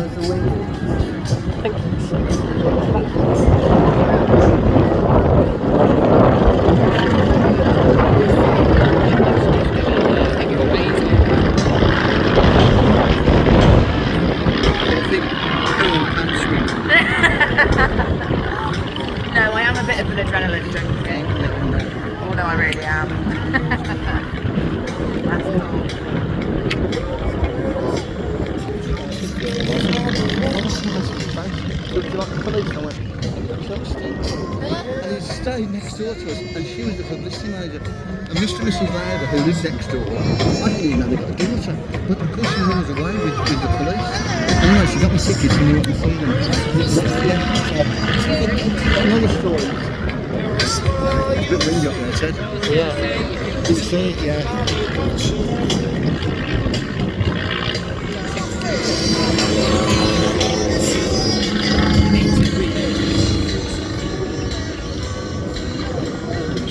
Thank you. No, I am a bit of an adrenaline junkie. Oh no, I really am. That's cool. Looked like the police, and I went, and he stayed next door to us, and she was the publicity manager. And Mr. and Mrs. Lauder, who lived next door, I didn't even know they got a daughter, but because she was away with the police, anyway, she got me tickets and we went and see them. Another story. It's a bit windy up there, Ted. Yeah. Did you see it? Yeah.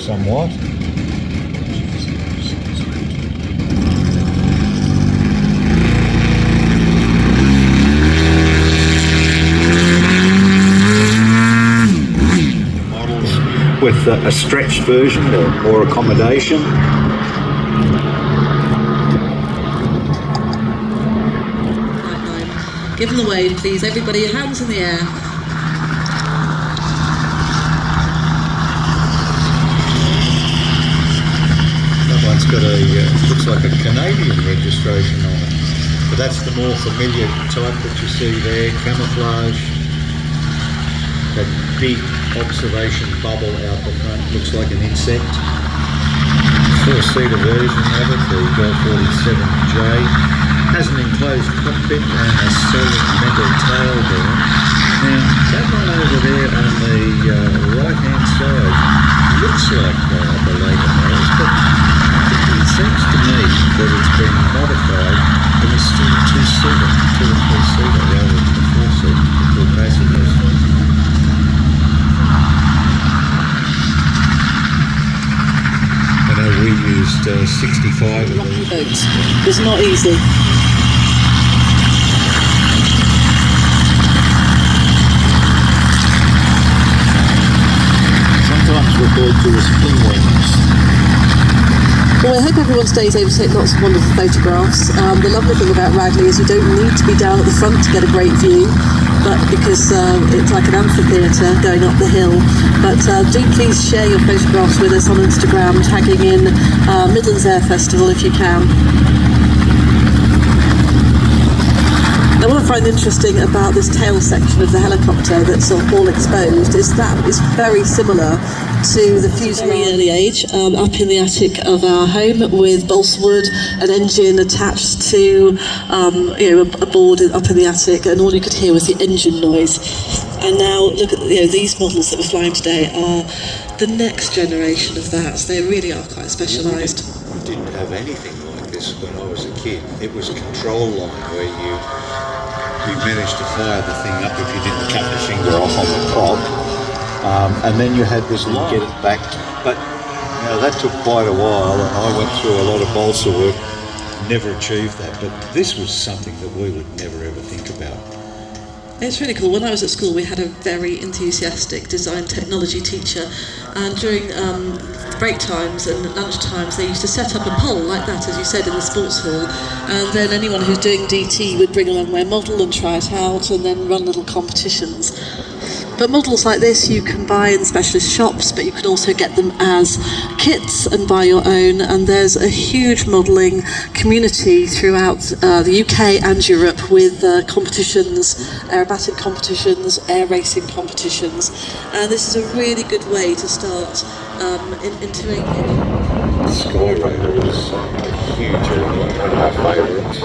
Somewhat. Models with a stretched version or more accommodation. Give them the wave, please. Everybody, your hands in the air. One's got a, looks like a Canadian registration on it, but that's the more familiar type that you see there, camouflage, that big observation bubble out the front, looks like an insect. Four-seater version of it, the Golf 47J, has an enclosed cockpit and a solid metal tail there. Now, that one over there on the right-hand side looks like the later models, but it seems to me that it's been modified and it's still a two-seater, two or three-seater rather than a four-seater for four passengers. I know we used 65 of Rocky these. boat. It's not easy. Sometimes referred to as pinwings. Well, I hope everyone stays over to take lots of wonderful photographs. The lovely thing about Radley is you don't need to be down at the front to get a great view, but because it's like an amphitheatre going up the hill. But do please share your photographs with us on Instagram, tagging in Midlands Air Festival if you can. Now, what I find interesting about this tail section of the helicopter that's all exposed is that it's very similar to the fuselage. Very early age, up in the attic of our home with balsa wood, an engine attached to a board up in the attic, and all you could hear was the engine noise. And now look at these models that we're flying today are the next generation of that. So they really are quite specialised. We didn't have anything like this when I was a kid. It was a control line where you managed to fire the thing up if you didn't cut the finger off on the prop. And then you had this line. Get it back. But that took quite a while, and I went through a lot of balsa work, never achieved that. But this was something that we would never ever think about. It's really cool. When I was at school, we had a very enthusiastic design technology teacher, and during break times and lunch times, they used to set up a pole like that, as you said, in the sports hall, and then anyone who's doing DT would bring along their model and try it out, and then run little competitions. But models like this you can buy in specialist shops, but you can also get them as kits and buy your own. And there's a huge modelling community throughout the UK and Europe with competitions, aerobatic competitions, air racing competitions. And this is a really good way to start entering. Sky Raider is a huge one of our favourites.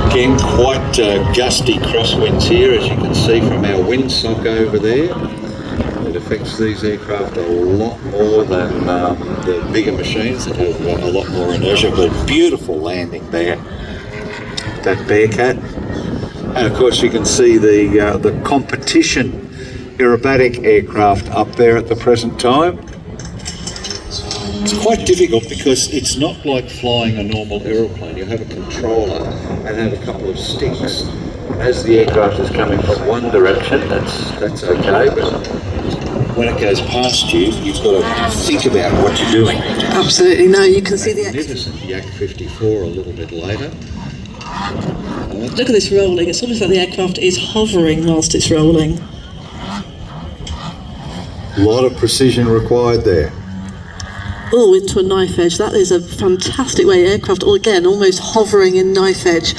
Again, quite gusty crosswinds here, as you can see from our windsock over there. That have affects these aircraft a lot more than the bigger machines that have a lot more inertia. But beautiful landing there, that Bearcat. And of course you can see the competition aerobatic aircraft up there at the present time. It's quite difficult because it's not like flying a normal aeroplane. You have a controller and have a couple of sticks. As the aircraft is coming from one direction, that's okay, but when it goes past you, you've got to think about what you're doing. Absolutely, no, you can see the Magnificent Yak 54 a little bit later. Look at this rolling. It's almost like the aircraft is hovering whilst it's rolling. A lot of precision required there. Oh, into a knife edge. That is a fantastic way. Aircraft, again, almost hovering in knife edge.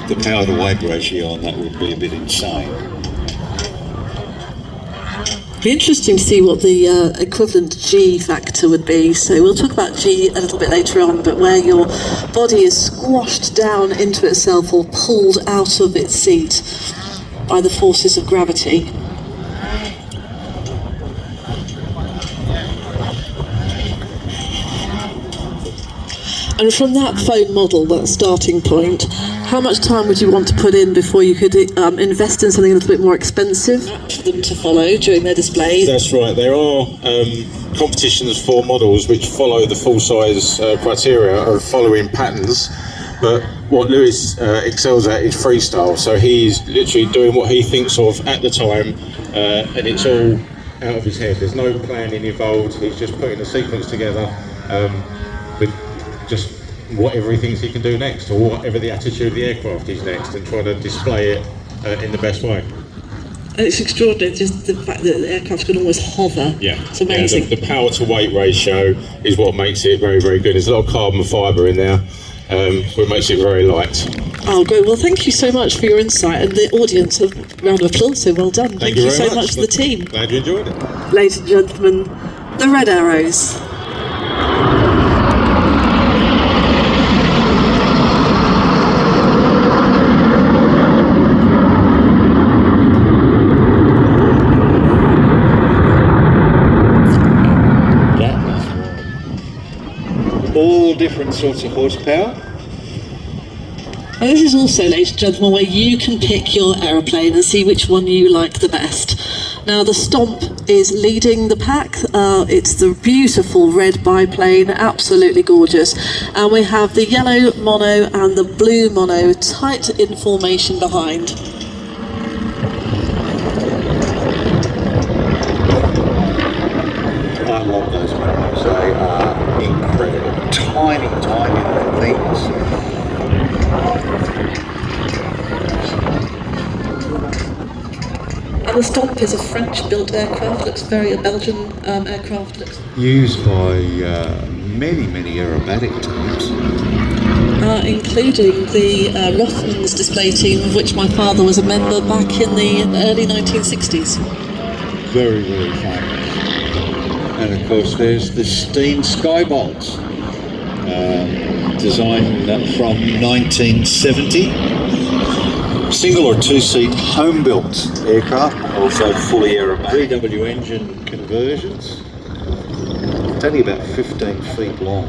The power to weight ratio on that would be a bit insane. Be interesting to see what the equivalent G factor would be. So we'll talk about G a little bit later on, but where your body is squashed down into itself or pulled out of its seat by the forces of gravity. And from that foam model, that starting point, how much time would you want to put in before you could invest in something a little bit more expensive for them to follow during their display? That's right. There are competitions for models which follow the full-size criteria of following patterns, but what Lewis excels at is freestyle. So he's literally doing what he thinks of at the time, and it's all out of his head. There's no planning involved. He's just putting a sequence together with just whatever he thinks he can do next, or whatever the attitude of the aircraft is next, and try to display it in the best way. And it's extraordinary, just the fact that the aircraft can almost hover. Yeah, it's amazing. Yeah, the power to weight ratio is what makes it very, very good. There's a lot of carbon fibre in there, which makes it very light. Oh, great. Well, thank you so much for your insight, and the audience, a round of applause, so well done. Thank you so much to the team. Glad you enjoyed it. Ladies and gentlemen, the Red Arrows. All different sorts of horsepower. And this is also, ladies and gentlemen, where you can pick your aeroplane and see which one you like the best. Now the Stomp is leading the pack. It's the beautiful red biplane, absolutely gorgeous. And we have the yellow mono and the blue mono tight in formation behind. I love those monos. They are incredible. Tiny, tiny little things. And the Stomp is a French-built aircraft. Looks very a Belgian aircraft. Used by many, many aerobatic teams. Including the Rothmans display team, of which my father was a member back in the early 1960s. Very, very famous. And of course there's the Steen Skybolts, designed from 1970. Single or two-seat home-built aircraft, also fully aerobatic. VW engine conversions. It's only about 15 feet long.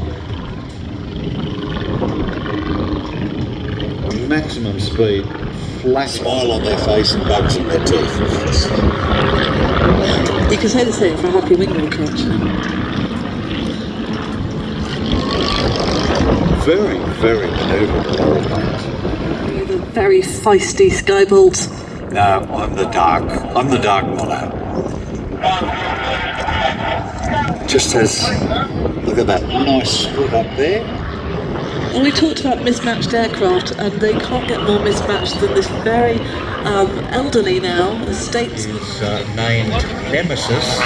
Maximum speed, flat smile on their face and bugs in their teeth. You can say the same for a happy wingman, can't you? Very, very manoeuvrable aeroplanes. The very feisty Skybolt. No, I'm the dark mono. Just has, look at that nice split up there. Well, we talked about mismatched aircraft, and they can't get more mismatched than this very elderly now estate. Is named Nemesis.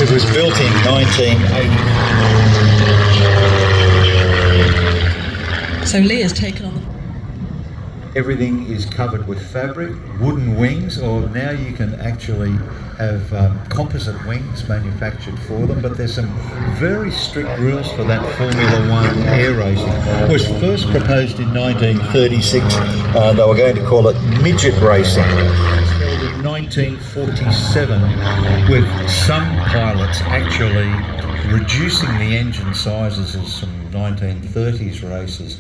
It was built in 1980. So Lee has taken on the... Everything is covered with fabric, wooden wings, or now you can actually have composite wings manufactured for them, but there's some very strict rules for that Formula One air racing. It was first proposed in 1936, they were going to call it midget racing. It's held in 1947, with some pilots actually reducing the engine sizes of some 1930s races.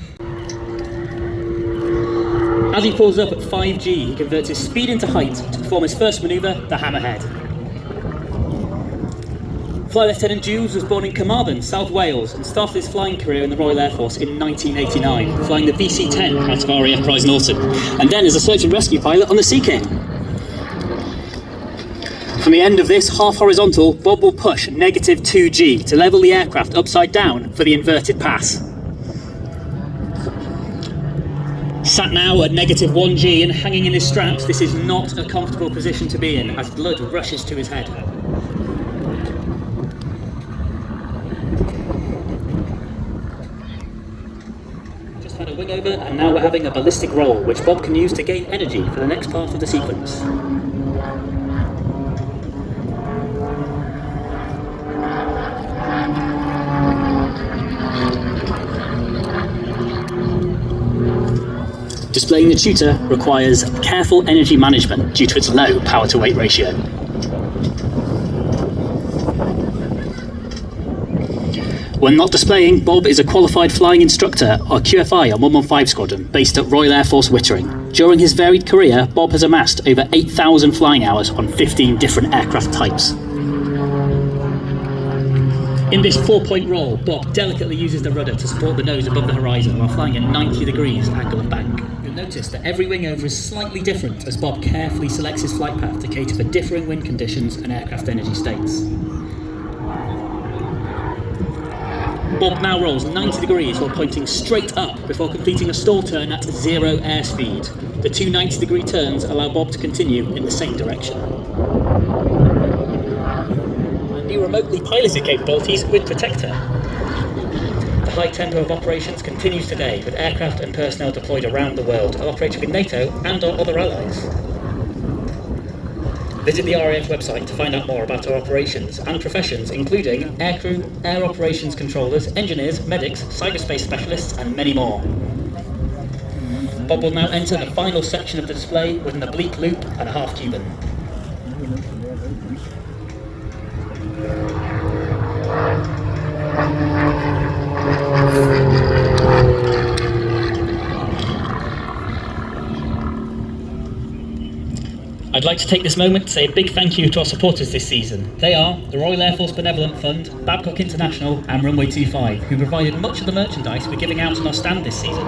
As he pulls up at 5G, he converts his speed into height to perform his first manoeuvre, the hammerhead. Flight Lieutenant Jules was born in Carmarthen, South Wales, and started his flying career in the Royal Air Force in 1989, flying the VC-10 out of RAF Prize Norton, and then as a search and rescue pilot on the Sea King. From the end of this half horizontal, Bob will push negative 2G to level the aircraft upside down for the inverted pass. Sat now at negative 1G and hanging in his straps, this is not a comfortable position to be in as blood rushes to his head. Just had a wing over and now we're having a ballistic roll, which Bob can use to gain energy for the next part of the sequence. Displaying the Tutor requires careful energy management due to its low power to weight ratio. When not displaying, Bob is a qualified flying instructor or QFI on 115 Squadron based at Royal Air Force Wittering. During his varied career, Bob has amassed over 8,000 flying hours on 15 different aircraft types. In this 4-point roll, Bob delicately uses the rudder to support the nose above the horizon while flying at 90 degrees angle of bank. You'll notice that every wing over is slightly different as Bob carefully selects his flight path to cater for differing wind conditions and aircraft energy states. Bob now rolls 90 degrees while pointing straight up before completing a stall turn at 0 airspeed. The two 90-degree turns allow Bob to continue in the same direction. New remotely piloted capabilities with Protector. The high tempo of operations continues today with aircraft and personnel deployed around the world, operating with NATO and our other allies. Visit the RAF website to find out more about our operations and professions, including aircrew, air operations controllers, engineers, medics, cyberspace specialists, and many more. Bob will now enter the final section of the display with an oblique loop and a half Cuban. I'd like to take this moment to say a big thank you to our supporters this season. They are the Royal Air Force Benevolent Fund, Babcock International and Runway 25, who provided much of the merchandise we're giving out on our stand this season.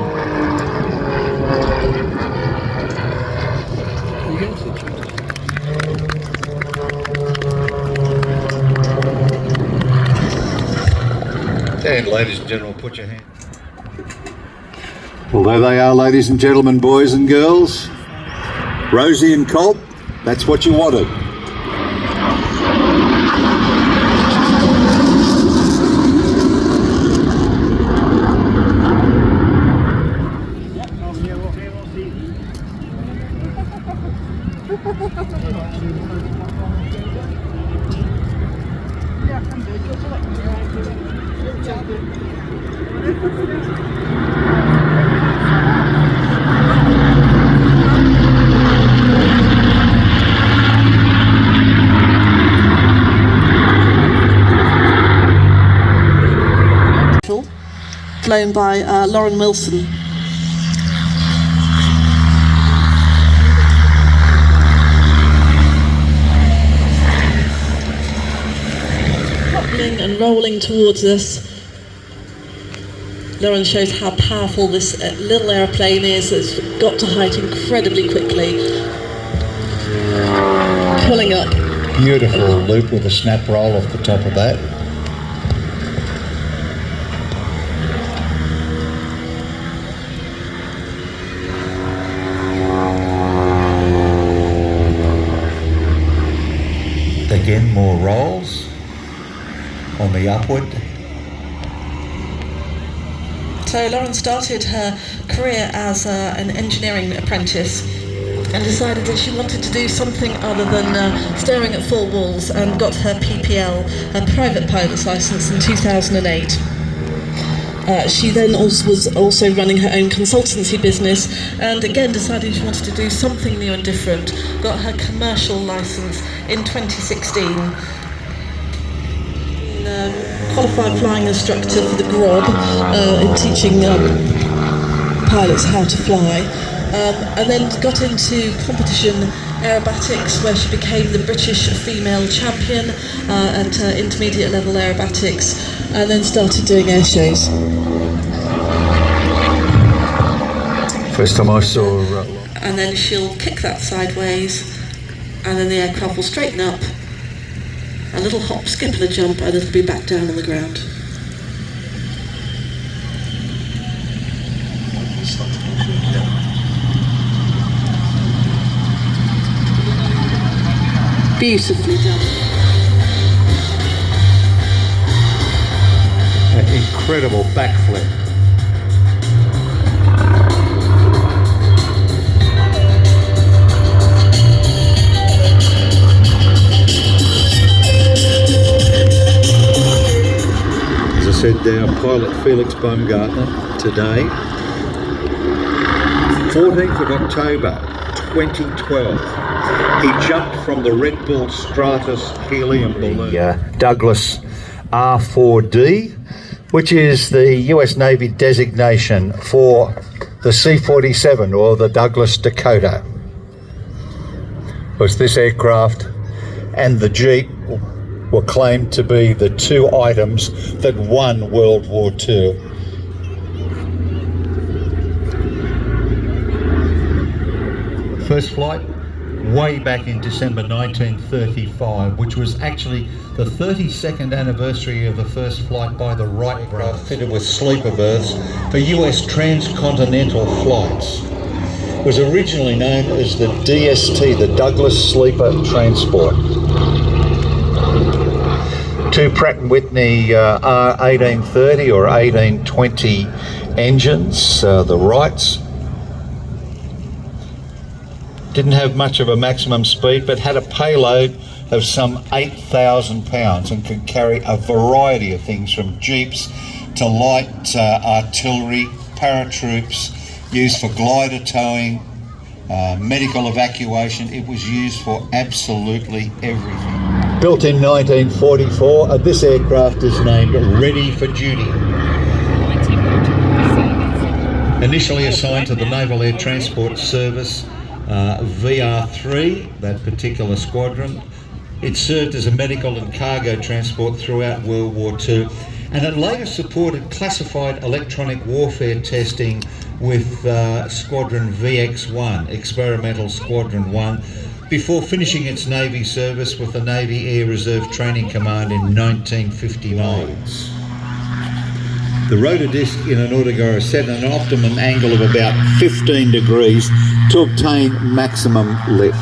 And ladies and gentlemen, put your hand. Well, there they are, ladies and gentlemen, boys and girls. Rosie and Colt, that's what you wanted. Flown by Lauren Wilson. Hopping and rolling towards us. Lauren shows how powerful this little aeroplane is. It's got to height incredibly quickly. Pulling up. Beautiful loop with a snap roll off the top of that. Again, more rolls on the upward. So Lauren started her career as an engineering apprentice and decided that she wanted to do something other than staring at four walls, and got her PPL and private pilot's license in 2008. She then was also running her own consultancy business, and again decided she wanted to do something new and different. Got her commercial license in 2016. Qualified flying instructor for the GROB, in teaching pilots how to fly, and then got into competition aerobatics, where she became the British female champion at intermediate level aerobatics, and then started doing air shows. First time I saw her. And then she'll kick that sideways, and then the aircraft will straighten up, a little hop, skip and a jump, and it'll be back down on the ground. Beautifully done. An incredible backflip. As I said, our pilot Felix Baumgartner today, 14th of October 2012. He jumped from the Red Bull Stratus helium balloon. Douglas R4D, which is the US Navy designation for the C-47 or the Douglas Dakota. Was this aircraft and the Jeep were claimed to be the two items that won World War II. First flight way back in December 1935, which was actually the 32nd anniversary of the first flight by the Wright brothers, fitted with sleeper berths for US transcontinental flights. It was originally known as the DST, the Douglas Sleeper Transport. Two Pratt & Whitney R1830 or 1820 engines, the Wrights. Didn't have much of a maximum speed, but had a payload of some 8,000 pounds and could carry a variety of things from jeeps to light artillery, paratroops, used for glider towing, medical evacuation. It was used for absolutely everything. Built in 1944, this aircraft is named Ready for Duty. Initially assigned to the Naval Air Transport Service, VR3, that particular squadron. It served as a medical and cargo transport throughout World War II, and it later supported classified electronic warfare testing with Squadron VX1, Experimental Squadron 1, before finishing its Navy service with the Navy Air Reserve Training Command in 1959. The rotor disc in an autogyro is set at an optimum angle of about 15 degrees to obtain maximum lift.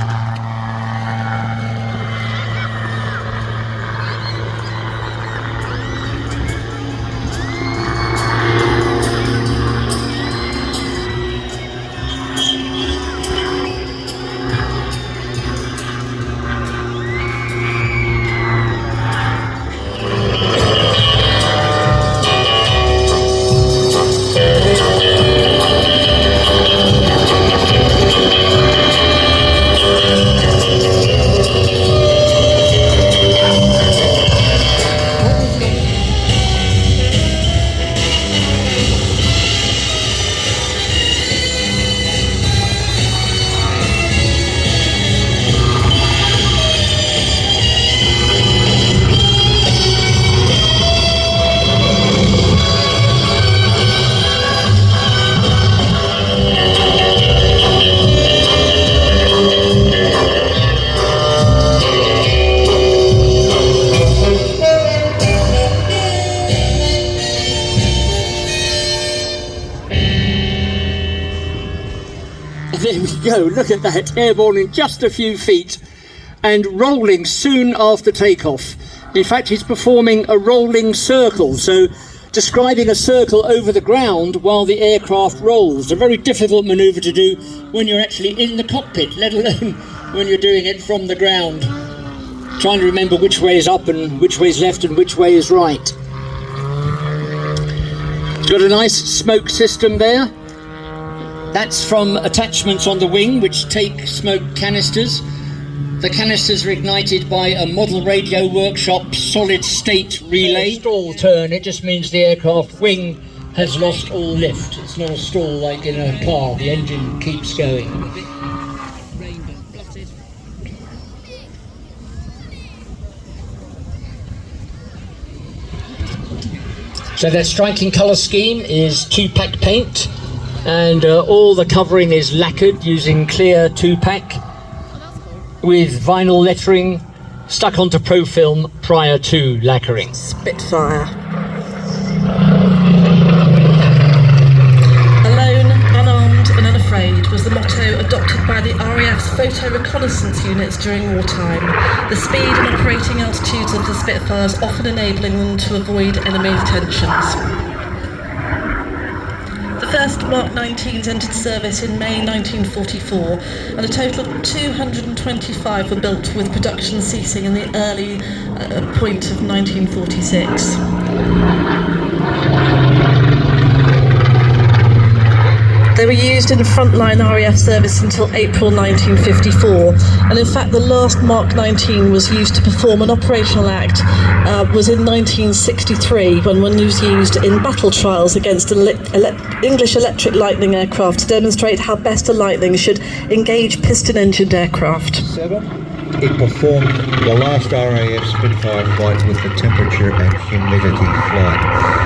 There we go, look at that, airborne in just a few feet and rolling soon after takeoff. In fact, he's performing a rolling circle, so describing a circle over the ground while the aircraft rolls. A very difficult manoeuvre to do when you're actually in the cockpit, let alone when you're doing it from the ground. Trying to remember which way is up and which way is left and which way is right. Got a nice smoke system there. That's from attachments on the wing which take smoke canisters. The canisters are ignited by a model radio workshop solid state relay. Stall turn, it just means the aircraft wing has lost all lift. It's not a stall like in a car, the engine keeps going. So their striking colour scheme is 2-pack paint, and all the covering is lacquered using clear 2-pack with vinyl lettering stuck onto pro film prior to lacquering. Spitfire. Alone, unarmed and unafraid was the motto adopted by the RAF's photo reconnaissance units during wartime, the speed and operating altitudes of the Spitfires often enabling them to avoid enemy attentions. The first Mark 19s entered service in May 1944, and a total of 225 were built, with production ceasing in the early point of 1946. They were used in frontline RAF service until April 1954, and in fact the last Mark 19 was used to perform an operational act was in 1963, when one was used in battle trials against English electric Lightning aircraft to demonstrate how best a Lightning should engage piston-engined aircraft. It performed the last RAF Spitfire flight with the temperature and humidity flight,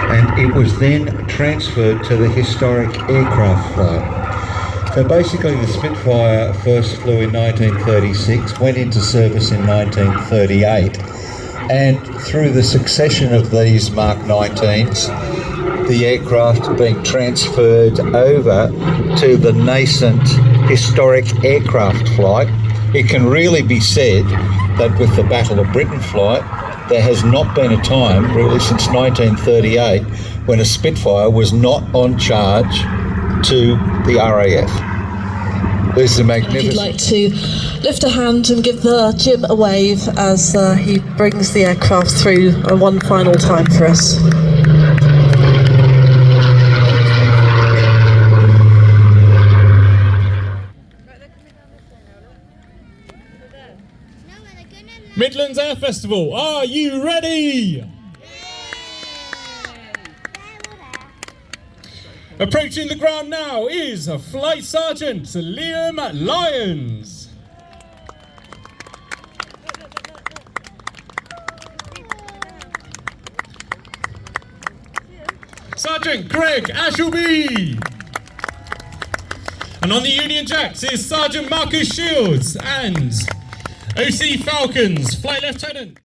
and it was then transferred to the historic aircraft flight. So basically the Spitfire first flew in 1936, went into service in 1938, and through the succession of these Mark 19s, the aircraft being transferred over to the nascent historic aircraft flight, it can really be said that with the Battle of Britain flight, there has not been a time, really since 1938, when a Spitfire was not on charge to the RAF. This is a magnificent... If you'd like to lift a hand and give Jim a wave as he brings the aircraft through one final time for us. Midlands Air Festival, are you ready? Approaching the ground now is Flight Sergeant Liam Lyons. Sergeant Greg Ashleby. And on the Union Jacks is Sergeant Marcus Shields and OC Falcons Flight Lieutenant